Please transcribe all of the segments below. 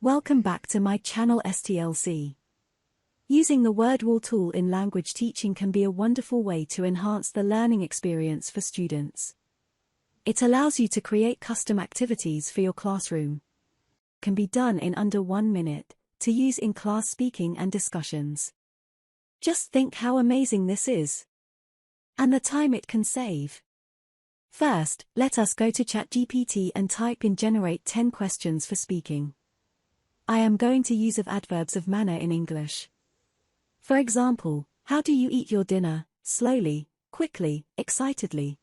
Welcome back to my channel STLC. Using the Wordwall tool in language teaching can be a wonderful way to enhance the learning experience for students. It allows you to create custom activities for your classroom. It can be done in under 1 minute, to use in class speaking and discussions. Just think how amazing this is. And the time it can save. First, let us go to ChatGPT and type in generate 10 questions for speaking. I am going to use of adverbs of manner in English. For example, how do you eat your dinner? Slowly, quickly, excitedly.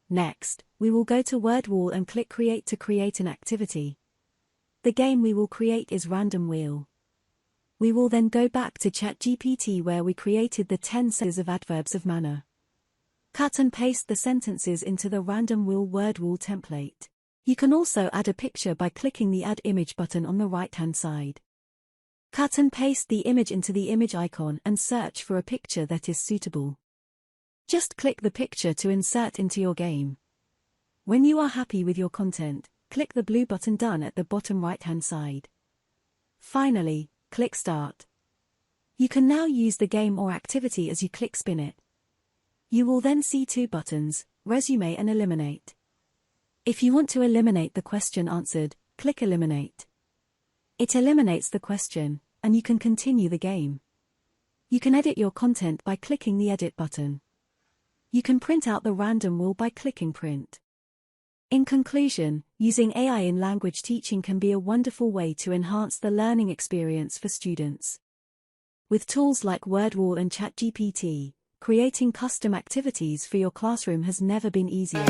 Next, we will go to Wordwall and click Create to create an activity. The game we will create is Random Wheel. We will then go back to ChatGPT where we created the 10 sentences of adverbs of manner. Cut and paste the sentences into the Random Wheel Wordwall template. You can also add a picture by clicking the Add Image button on the right-hand side. Cut and paste the image into the image icon and search for a picture that is suitable. Just click the picture to insert into your game. When you are happy with your content, click the blue button Done at the bottom right-hand side. Finally, click Start. You can now use the game or activity as you click Spin it. You will then see 2 buttons, Resume and Eliminate. If you want to eliminate the question answered, click Eliminate. It eliminates the question, and you can continue the game. You can edit your content by clicking the Edit button. You can print out the random wheel by clicking Print. In conclusion, using AI in language teaching can be a wonderful way to enhance the learning experience for students. With tools like Wordwall and ChatGPT, creating custom activities for your classroom has never been easier.